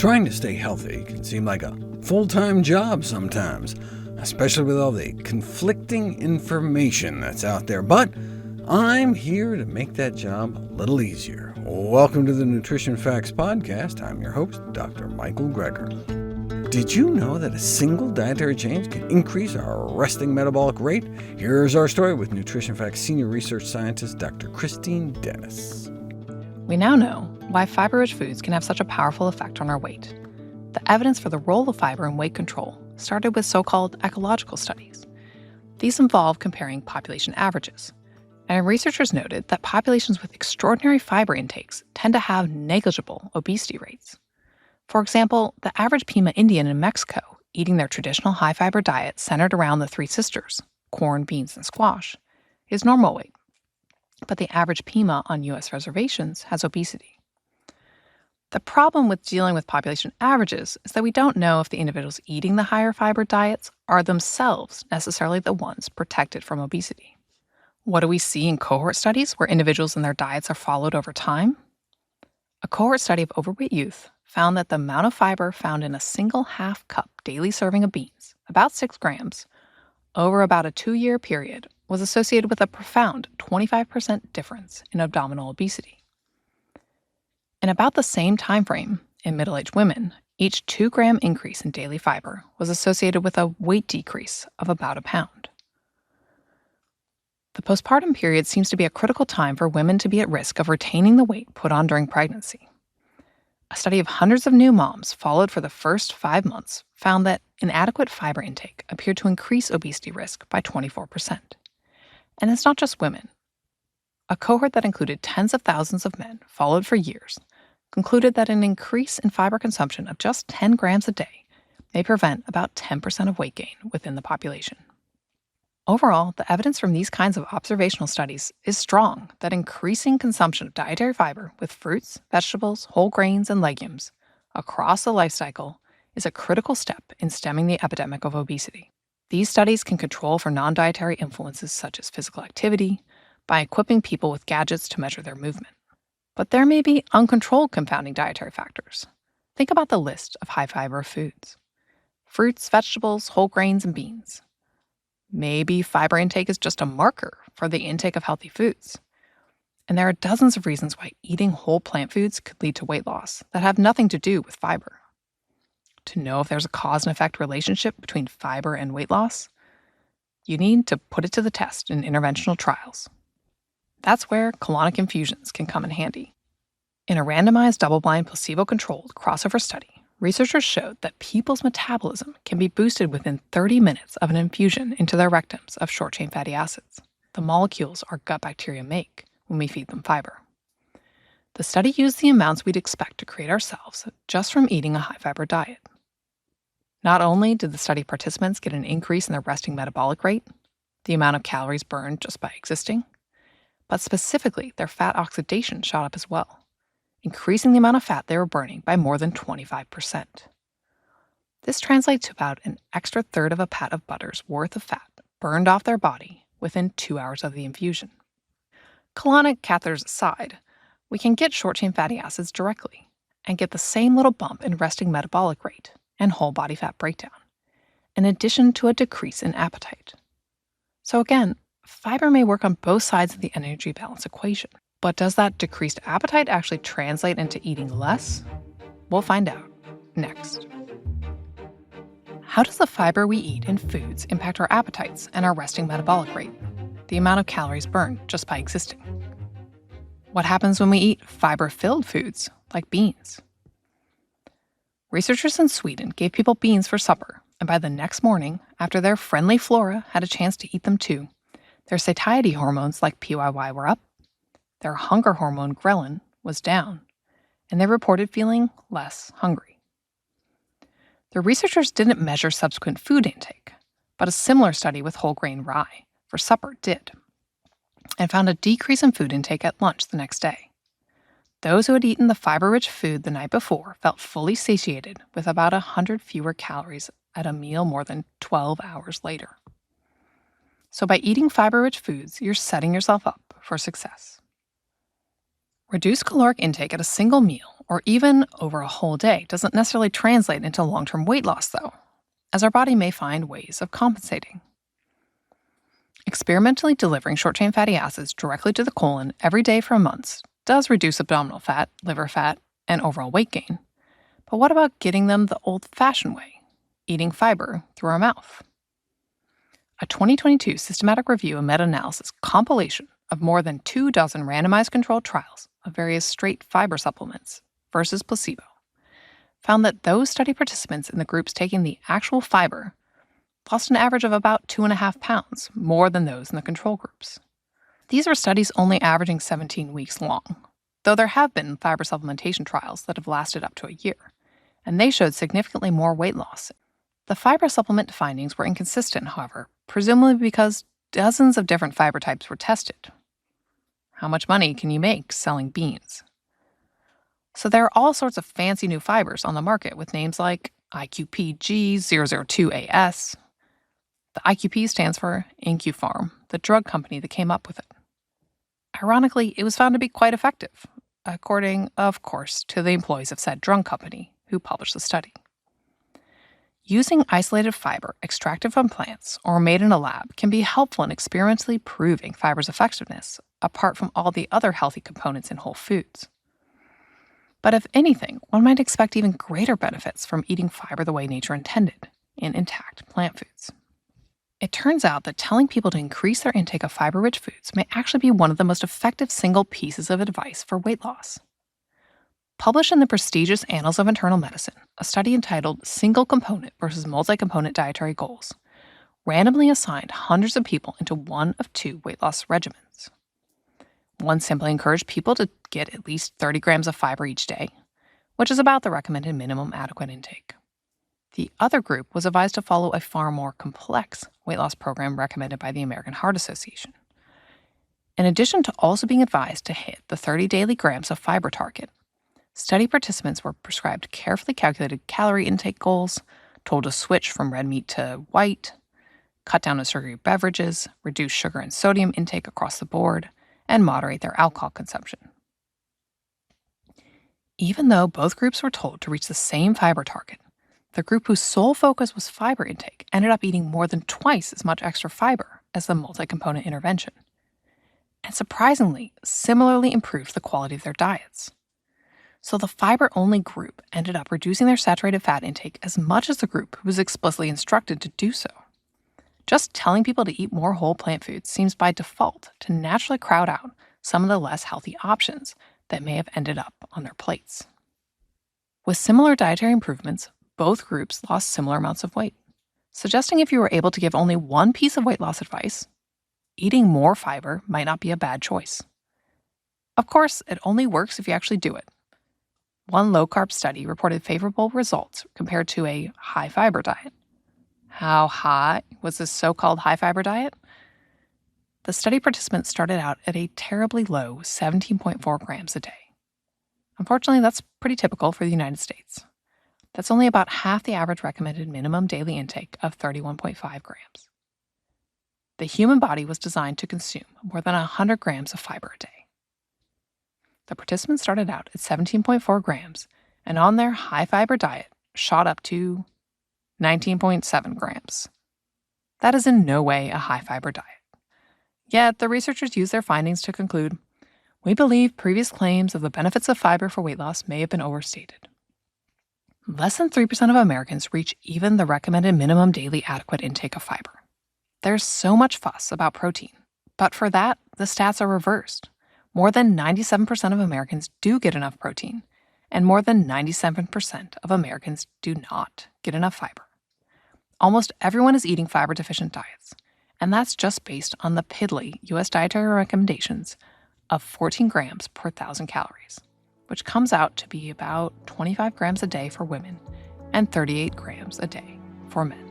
Trying to stay healthy can seem like a full-time job sometimes, especially with all the conflicting information that's out there. But I'm here to make that job a little easier. Welcome to the Nutrition Facts podcast. I'm your host, Dr. Michael Greger. Did you know that a single dietary change can increase our resting metabolic rate? Here's our story with Nutrition Facts Senior Research Scientist Dr. Christine Dennis. We now know why fiber-rich foods can have such a powerful effect on our weight. The evidence for the role of fiber in weight control started with so-called ecological studies. These involve comparing population averages, and researchers noted that populations with extraordinary fiber intakes tend to have negligible obesity rates. For example, the average Pima Indian in Mexico eating their traditional high-fiber diet centered around the three sisters, corn, beans, and squash, is normal weight. But the average Pima on U.S. reservations has obesity. The problem with dealing with population averages is that we don't know if the individuals eating the higher fiber diets are themselves necessarily the ones protected from obesity. What do we see in cohort studies where individuals and their diets are followed over time? A cohort study of overweight youth found that the amount of fiber found in a single half-cup daily serving of beans, about 6 grams, over about a 2-year period was associated with a profound 25% difference in abdominal obesity. In about the same time frame, in middle-aged women, each 2-gram increase in daily fiber was associated with a weight decrease of about a pound. The postpartum period seems to be a critical time for women to be at risk of retaining the weight put on during pregnancy. A study of hundreds of new moms followed for the first 5 months found that inadequate fiber intake appeared to increase obesity risk by 24%. And it's not just women. A cohort that included tens of thousands of men, followed for years, concluded that an increase in fiber consumption of just 10 grams a day may prevent about 10% of weight gain within the population. Overall, the evidence from these kinds of observational studies is strong that increasing consumption of dietary fiber with fruits, vegetables, whole grains, and legumes across the life cycle is a critical step in stemming the epidemic of obesity. These studies can control for non-dietary influences such as physical activity by equipping people with gadgets to measure their movement. But there may be uncontrolled confounding dietary factors. Think about the list of high-fiber foods: fruits, vegetables, whole grains, and beans. Maybe fiber intake is just a marker for the intake of healthy foods. And there are dozens of reasons why eating whole plant foods could lead to weight loss that have nothing to do with fiber. To know if there's a cause and effect relationship between fiber and weight loss, you need to put it to the test in interventional trials. That's where colonic infusions can come in handy. In a randomized, double-blind, placebo-controlled crossover study, researchers showed that people's metabolism can be boosted within 30 minutes of an infusion into their rectums of short-chain fatty acids, the molecules our gut bacteria make when we feed them fiber. The study used the amounts we'd expect to create ourselves just from eating a high-fiber diet. Not only did the study participants get an increase in their resting metabolic rate, the amount of calories burned just by existing, but specifically their fat oxidation shot up as well, increasing the amount of fat they were burning by more than 25%. This translates to about an extra third of a pat of butter's worth of fat burned off their body within 2 hours of the infusion. Colonic catheters aside, we can get short-chain fatty acids directly and get the same little bump in resting metabolic rate and whole body fat breakdown, in addition to a decrease in appetite. So again, fiber may work on both sides of the energy balance equation, but does that decreased appetite actually translate into eating less? We'll find out next. How does the fiber we eat in foods impact our appetites and our resting metabolic rate, the amount of calories burned just by existing? What happens when we eat fiber-filled foods like beans? Researchers in Sweden gave people beans for supper, and by the next morning, after their friendly flora had a chance to eat them too, their satiety hormones like PYY were up, their hunger hormone ghrelin was down, and they reported feeling less hungry. The researchers didn't measure subsequent food intake, but a similar study with whole grain rye for supper did, and found a decrease in food intake at lunch the next day. Those who had eaten the fiber-rich food the night before felt fully satiated with about 100 fewer calories at a meal more than 12 hours later. So by eating fiber-rich foods, you're setting yourself up for success. Reduced caloric intake at a single meal or even over a whole day doesn't necessarily translate into long-term weight loss, though, as our body may find ways of compensating. Experimentally delivering short-chain fatty acids directly to the colon every day for months does reduce abdominal fat, liver fat, and overall weight gain. But what about getting them the old-fashioned way, eating fiber through our mouth? A 2022 systematic review and meta-analysis compilation of more than 24 randomized controlled trials of various straight fiber supplements versus placebo found that those study participants in the groups taking the actual fiber lost an average of about 2.5 pounds more than those in the control groups. These are studies only averaging 17 weeks long, though there have been fiber supplementation trials that have lasted up to a year, and they showed significantly more weight loss. The fiber supplement findings were inconsistent, however, presumably because dozens of different fiber types were tested. How much money can you make selling beans? So there are all sorts of fancy new fibers on the market with names like IQPG002AS. The IQP stands for InQPharm, the drug company that came up with it. Ironically, it was found to be quite effective, according, of course, to the employees of said drug company who published the study. Using isolated fiber extracted from plants or made in a lab can be helpful in experimentally proving fiber's effectiveness, apart from all the other healthy components in whole foods. But if anything, one might expect even greater benefits from eating fiber the way nature intended, in intact plant foods. It turns out that telling people to increase their intake of fiber-rich foods may actually be one of the most effective single pieces of advice for weight loss. Published in the prestigious Annals of Internal Medicine, a study entitled Single Component versus Multi-Component Dietary Goals randomly assigned hundreds of people into one of two weight loss regimens. One simply encouraged people to get at least 30 grams of fiber each day, which is about the recommended minimum adequate intake. The other group was advised to follow a far more complex weight loss program recommended by the American Heart Association. In addition to also being advised to hit the 30 daily grams of fiber target, study participants were prescribed carefully calculated calorie intake goals, told to switch from red meat to white, cut down on sugary beverages, reduce sugar and sodium intake across the board, and moderate their alcohol consumption. Even though both groups were told to reach the same fiber target, the group whose sole focus was fiber intake ended up eating more than twice as much extra fiber as the multi-component intervention, and surprisingly, similarly improved the quality of their diets. So the fiber-only group ended up reducing their saturated fat intake as much as the group who was explicitly instructed to do so. Just telling people to eat more whole plant foods seems by default to naturally crowd out some of the less healthy options that may have ended up on their plates. With similar dietary improvements, both groups lost similar amounts of weight, suggesting if you were able to give only one piece of weight loss advice, eating more fiber might not be a bad choice. Of course, it only works if you actually do it. One low-carb study reported favorable results compared to a high-fiber diet. How high was this so-called high-fiber diet? The study participants started out at a terribly low 17.4 grams a day. Unfortunately, that's pretty typical for the United States. That's only about half the average recommended minimum daily intake of 31.5 grams. The human body was designed to consume more than 100 grams of fiber a day. The participants started out at 17.4 grams and on their high-fiber diet shot up to 19.7 grams. That is in no way a high-fiber diet. Yet, the researchers used their findings to conclude, we believe previous claims of the benefits of fiber for weight loss may have been overstated. Less than 3% of Americans reach even the recommended minimum daily adequate intake of fiber. There's so much fuss about protein, but for that, the stats are reversed. More than 97% of Americans do get enough protein, and more than 97% of Americans do not get enough fiber. Almost everyone is eating fiber-deficient diets, and that's just based on the piddly U.S. dietary recommendations of 14 grams per 1,000 calories, which comes out to be about 25 grams a day for women and 38 grams a day for men.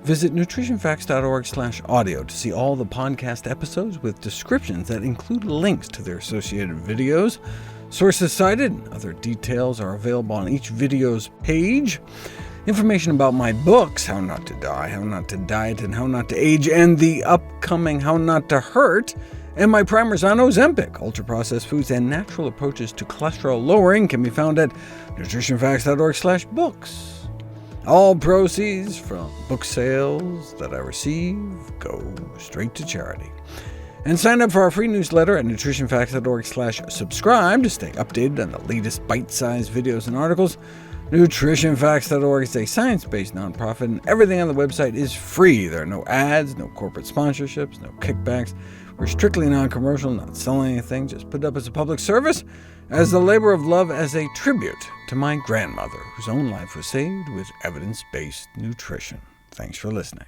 Visit NutritionFacts.org/audio to see all the podcast episodes with descriptions that include links to their associated videos. Sources cited and other details are available on each video's page. Information about my books, How Not to Die, How Not to Diet, and How Not to Age, and the upcoming How Not to Hurt, And my primers on Ozempic, ultra-processed foods, and natural approaches to cholesterol lowering can be found at NutritionFacts.org/books. All proceeds from book sales that I receive go straight to charity. And sign up for our free newsletter at NutritionFacts.org/subscribe to stay updated on the latest bite-sized videos and articles. NutritionFacts.org is a science-based nonprofit, and everything on the website is free. There are no ads, no corporate sponsorships, no kickbacks. We're strictly non-commercial, not selling anything, just put up as a public service, as the labor of love, as a tribute to my grandmother, whose own life was saved with evidence-based nutrition. Thanks for listening.